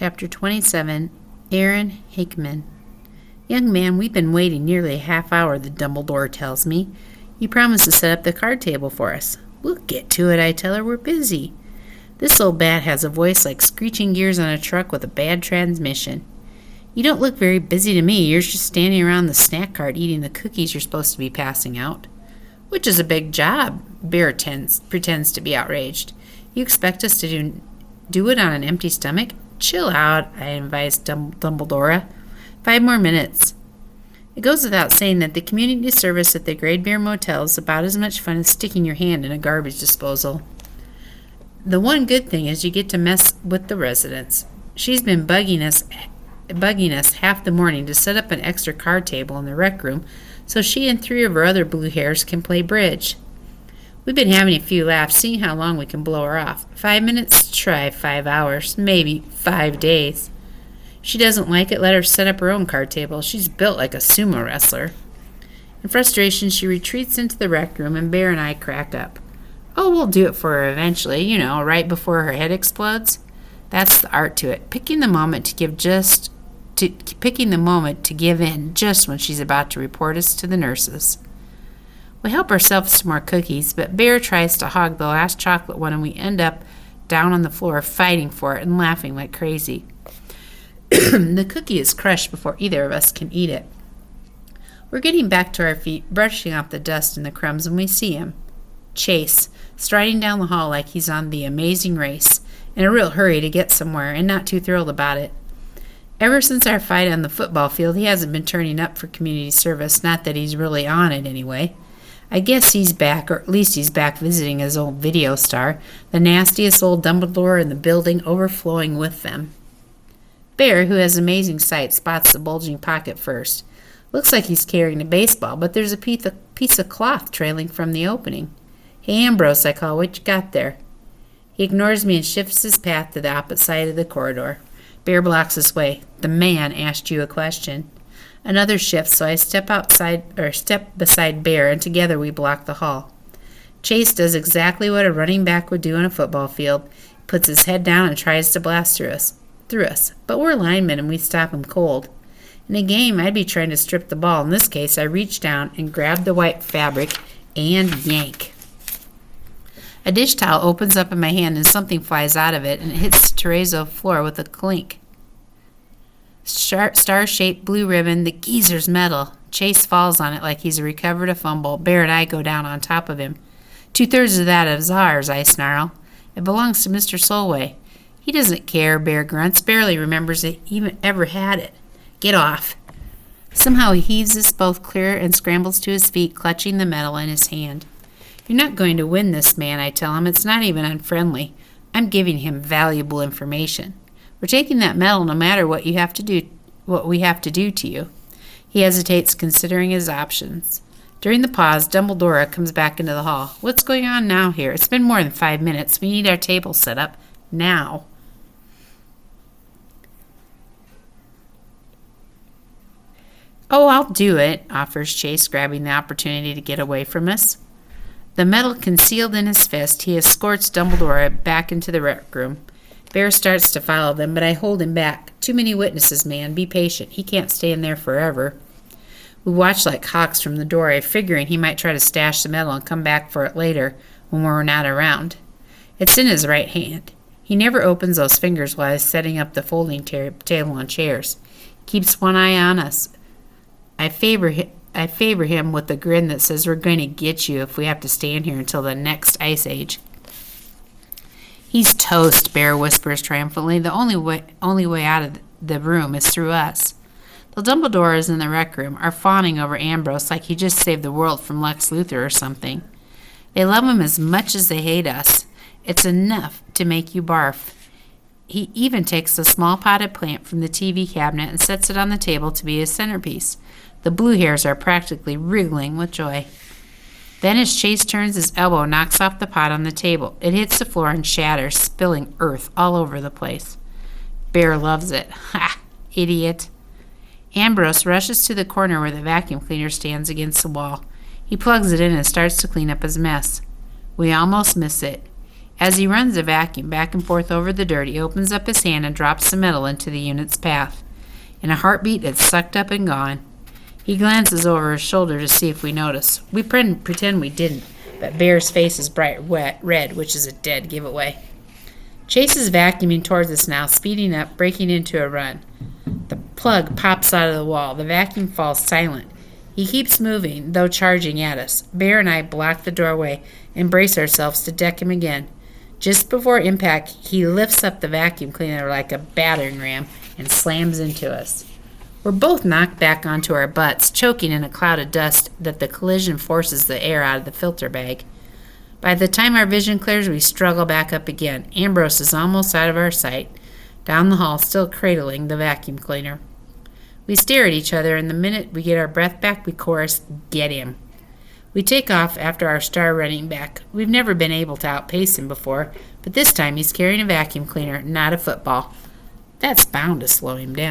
Chapter 27, Aaron Hakimian. Young man, we've been waiting nearly a half hour, the Dumbledore tells me. You promised to set up the card table for us. We'll get to it, I tell her. We're busy. This old bat has a voice like screeching gears on a truck with a bad transmission. You don't look very busy to me. You're just standing around the snack cart eating the cookies you're supposed to be passing out. Which is a big job, Bear pretends to be outraged. You expect us to do it on an empty stomach? Chill out, I advised Dumbledore. 5 more minutes. It goes without saying that the community service at the Great Bear Motel is about as much fun as sticking your hand in a garbage disposal. The one good thing is you get to mess with the residents. She's been bugging us half the morning to set up an extra card table in the rec room so she and 3 of her other blue hairs can play bridge. We've been having a few laughs, seeing how long we can blow her off. 5 minutes, try 5 hours, maybe 5 days. If she doesn't like it, let her set up her own card table. She's built like a sumo wrestler. In frustration, she retreats into the rec room, and Bear and I crack up. Oh, we'll do it for her eventually, right before her head explodes. That's the art to it, picking the moment to give in just when she's about to report us to the nurses. We help ourselves to more cookies, but Bear tries to hog the last chocolate one, and we end up down on the floor fighting for it and laughing like crazy. The cookie is crushed before either of us can eat it. We're getting back to our feet, brushing off the dust and the crumbs, and we see him. Chase, striding down the hall like he's on the Amazing Race, in a real hurry to get somewhere and not too thrilled about it. Ever since our fight on the football field, he hasn't been turning up for community service, not that he's really on it anyway. I guess he's back, or at least he's back visiting his old video star, the nastiest old Dumbledore in the building, overflowing with them. Bear, who has amazing sight, spots the bulging pocket first. Looks like he's carrying a baseball, but there's a piece of cloth trailing from the opening. Hey, Ambrose, I call, what you got there? He ignores me and shifts his path to the opposite side of the corridor. Bear blocks his way. The man asked you a question. Another shift, so I step beside Bear, and together we block the hall. Chase does exactly what a running back would do on a football field. He puts his head down and tries to blast through us. But we're linemen, and we stop him cold. In a game, I'd be trying to strip the ball. In this case, I reach down and grab the white fabric and yank. A dish towel opens up in my hand, and something flies out of it, and it hits the terrazzo floor with a clink. Star-shaped blue ribbon, the geezer's metal. Chase falls on it like he's recovered a fumble. Bear and I go down on top of him. 2/3 of that is ours, I snarl. It belongs to Mr. Solway. He doesn't care, Bear grunts, barely remembers it even ever had it. Get off. Somehow he heaves us both clear and scrambles to his feet, clutching the metal in his hand. You're not going to win this, man, I tell him. It's not even unfriendly. I'm giving him valuable information. We're taking that medal no matter what we have to do to you. He hesitates, considering his options. During the pause, Dumbledore comes back into the hall. What's going on now here? It's been more than 5 minutes. We need our table set up now. Oh, I'll do it, offers Chase, grabbing the opportunity to get away from us. The metal concealed in his fist, he escorts Dumbledore back into the rec room. Bear starts to follow them, but I hold him back. Too many witnesses, man. Be patient. He can't stay in there forever. We watch like hawks from the doorway, figuring he might try to stash the metal and come back for it later when we're not around. It's in his right hand. He never opens those fingers while he's setting up the folding table and chairs. Keeps one eye on us. I favor him with the grin that says we're going to get you if we have to stand here until the next ice age. He's toast, Bear whispers triumphantly. The only way out of the room is through us. The Dumbledores in the rec room are fawning over Ambrose like he just saved the world from Lex Luthor or something. They love him as much as they hate us. It's enough to make you barf. He even takes a small potted plant from the TV cabinet and sets it on the table to be his centerpiece. The blue hairs are practically wriggling with joy. Then as Chase turns, his elbow knocks off the pot on the table. It hits the floor and shatters, spilling earth all over the place. Bear loves it. Ha! Idiot. Ambrose rushes to the corner where the vacuum cleaner stands against the wall. He plugs it in and starts to clean up his mess. We almost miss it. As he runs the vacuum back and forth over the dirt, he opens up his hand and drops the metal into the unit's path. In a heartbeat, it's sucked up and gone. He glances over his shoulder to see if we notice. We pretend we didn't, but Bear's face is bright red, which is a dead giveaway. Chase is vacuuming towards us now, speeding up, breaking into a run. The plug pops out of the wall. The vacuum falls silent. He keeps moving, though charging at us. Bear and I block the doorway and brace ourselves to deck him again. Just before impact, he lifts up the vacuum cleaner like a battering ram and slams into us. We're both knocked back onto our butts, choking in a cloud of dust that the collision forces the air out of the filter bag. By the time our vision clears, we struggle back up again. Ambrose is almost out of our sight, down the hall, still cradling the vacuum cleaner. We stare at each other, and the minute we get our breath back, we chorus, "Get him." We take off after our star running back. We've never been able to outpace him before, but this time he's carrying a vacuum cleaner, not a football. That's bound to slow him down.